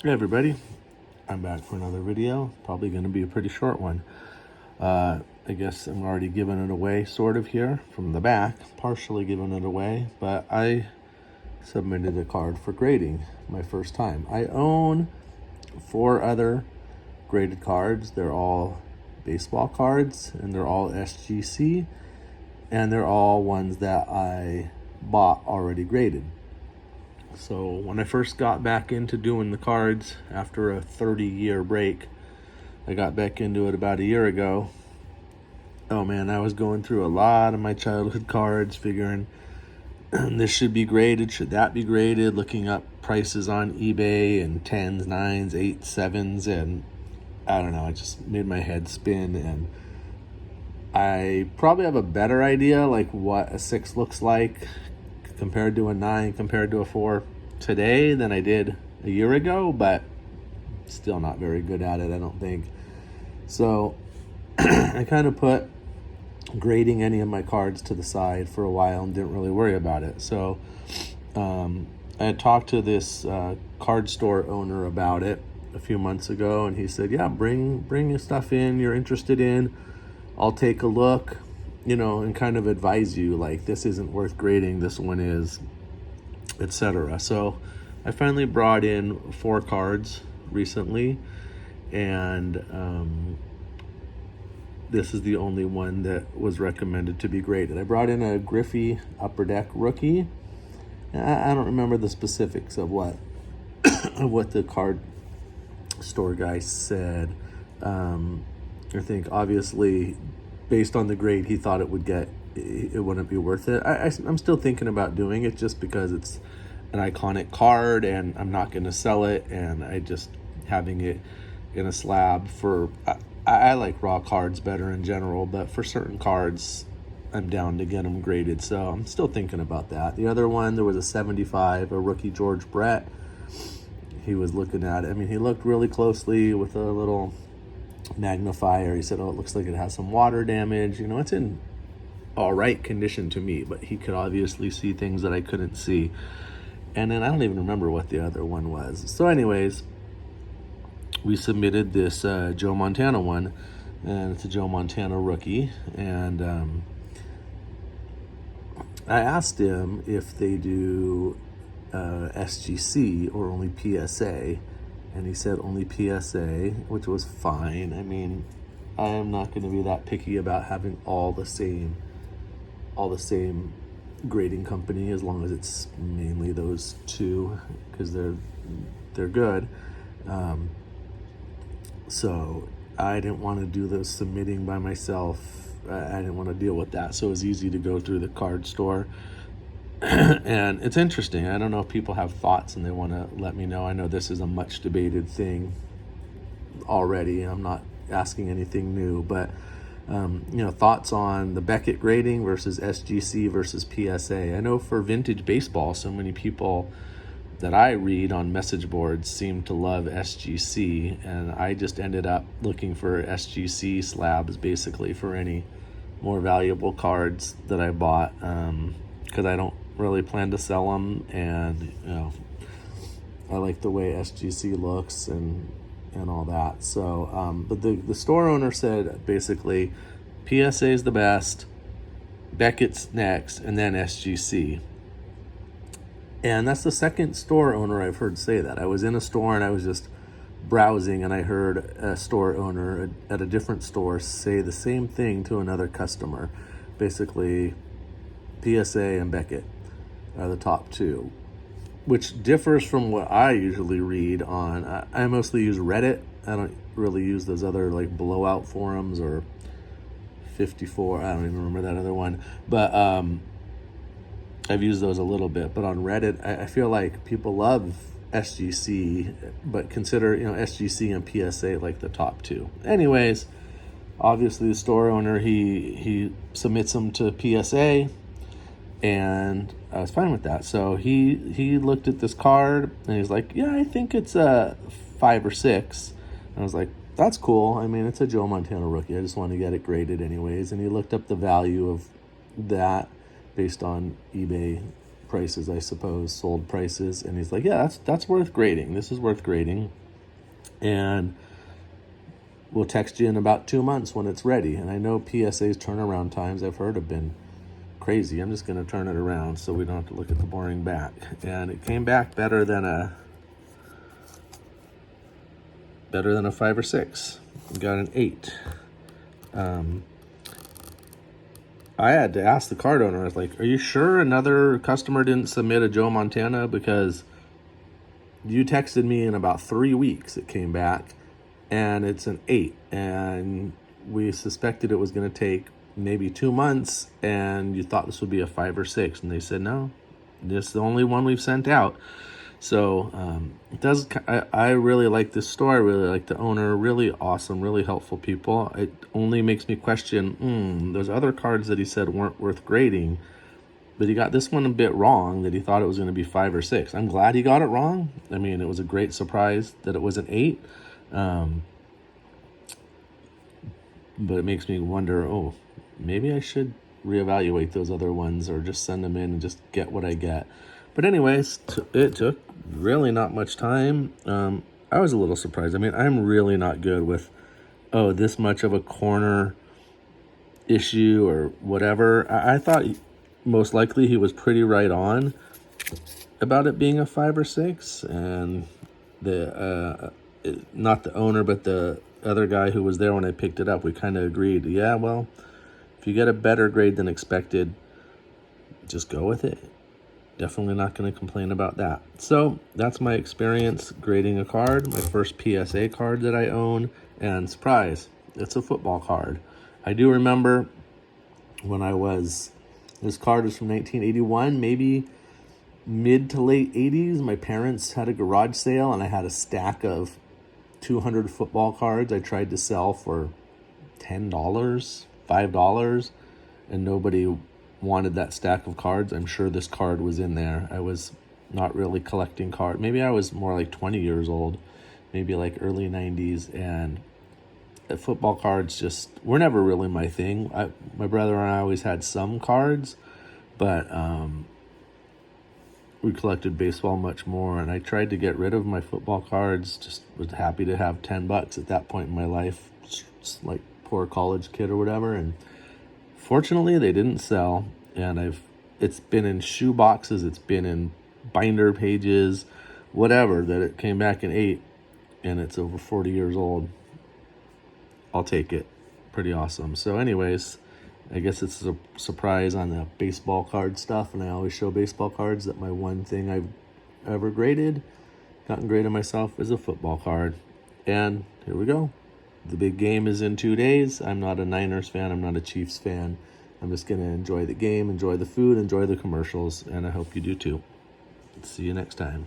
Hey everybody, I'm back for another video. Probably going to be a pretty short one. I guess I'm already giving it away sort of here from the back, partially giving it away, but I submitted a card for grading my first time. I own 4 other graded cards. They're all baseball cards and they're all SGC and they're all ones that I bought already graded. So when I first got back into doing the cards after a 30-year break, I got back into it about a year ago. Oh man, I was going through a lot of my childhood cards, figuring this should be graded, should that be graded, looking up prices on eBay and 10s, 9s, 8s, 7s, and I don't know, it just made my head spin. And I probably have a better idea like what a 6 looks like compared to a 9, compared to a 4 today than I did a year ago, but still not very good at it, I don't think. So I kind of put grading any of my cards to the side for a while and didn't really worry about it. So I had talked to this card store owner about it a few months ago, and he said, yeah, bring your stuff in you're interested in. I'll take a look, and kind of advise you, like, this isn't worth grading, this one is, etc. So I finally brought in 4 cards recently, and this is the only one that was recommended to be graded. I brought in a Griffey Upper Deck rookie. I don't remember the specifics of what what the card store guy said. I think obviously based on the grade he thought it wouldn't be worth it. I'm still thinking about doing it just because it's an iconic card and I'm not going to sell it, and I just having it in a slab for I like raw cards better in general, but for certain cards I'm down to get them graded, so I'm still thinking about that. The other one, there was a 75, a rookie George Brett. He was looking at it. I mean, he looked really closely with a little magnifier. He said, oh, it looks like it has some water damage. It's in all right condition to me, but he could obviously see things that I couldn't see. And then I don't even remember what the other one was. So anyways, we submitted this Joe Montana one, and it's a Joe Montana rookie. And I asked him if they do SGC or only PSA, and he said only PSA, which was fine. I mean, I am not going to be that picky about having all the same grading company, as long as it's mainly those 2, because they're good. So I didn't want to do the submitting by myself. I didn't want to deal with that, so it was easy to go through the card store. And it's interesting. I don't know if people have thoughts and they want to let me know. I know this is a much debated thing already. I'm not asking anything new, but thoughts on the Beckett grading versus SGC versus PSA. I know for vintage baseball, so many people that I read on message boards seem to love SGC, and I just ended up looking for SGC slabs basically for any more valuable cards that I bought, because I don't really plan to sell them, and I like the way SGC looks and all that. So but the store owner said basically PSA is the best, Beckett's next, and then SGC. And that's the second store owner I've heard say that. I was in a store and I was just browsing, and I heard a store owner at a different store say the same thing to another customer. Basically, PSA and Beckett are the top 2, which differs from what I usually read on. I mostly use Reddit. I don't really use those other like blowout forums or 54. I don't even remember that other one, but I've used those a little bit. But on Reddit, I feel like people love SGC, but consider SGC and PSA like the top 2. Anyways, obviously the store owner he submits them to PSA, and I was fine with that. So he looked at this card and he's like, yeah, I think it's a 5 or 6. And I was like, that's cool. I mean, it's a Joe Montana rookie. I just want to get it graded anyways. And he looked up the value of that based on eBay prices, I suppose, sold prices. And he's like, yeah, that's worth grading. This is worth grading. And we'll text you in about 2 months when it's ready. And I know PSA's turnaround times, I've heard, have been crazy. I'm just going to turn it around so we don't have to look at the boring back. And it came back better than a 5 or 6. We got an 8. I had to ask the card owner, I was like, are you sure another customer didn't submit a Joe Montana? Because you texted me in about 3 weeks it came back, and it's an 8. And we suspected it was going to take maybe 2 months, and you thought this would be a 5 or 6. And they said, no, this is the only one we've sent out. So it does. I really like this store. I really like the owner. Really awesome, really helpful people. It only makes me question, those other cards that he said weren't worth grading, but he got this one a bit wrong, that he thought it was going to be 5 or 6. I'm glad he got it wrong. I mean, it was a great surprise that it was an 8. But it makes me wonder, maybe I should reevaluate those other ones or just send them in and just get what I get. But anyways, it took really not much time. I was a little surprised. I mean, I'm really not good with, this much of a corner issue or whatever. I thought most likely he was pretty right on about it being a 5 or 6. And not the owner, but the other guy who was there when I picked it up, we kind of agreed, yeah, well, if you get a better grade than expected, just go with it. Definitely not going to complain about that. So that's my experience grading a card, my first PSA card that I own, and surprise, it's a football card. I do remember this card was from 1981, maybe mid to late 80s. My parents had a garage sale, and I had a stack of 200 football cards I tried to sell for $10, $5, and nobody wanted that stack of cards. I'm sure this card was in there. I was not really collecting cards. Maybe I was more like 20 years old, maybe like early 90s, and football cards just were never really my thing. My brother and I always had some cards, but we collected baseball much more, and I tried to get rid of my football cards. Just was happy to have $10 at that point in my life, just like poor college kid or whatever. And fortunately, they didn't sell, and it's been in shoe boxes, it's been in binder pages, whatever, that it came back in 8, and it's over 40 years old. I'll take it. Pretty awesome. So anyways, I guess it's a surprise on the baseball card stuff, and I always show baseball cards that my one thing I've ever gotten graded myself, is a football card. And here we go. The big game is in 2 days. I'm not a Niners fan. I'm not a Chiefs fan. I'm just going to enjoy the game, enjoy the food, enjoy the commercials, and I hope you do too. See you next time.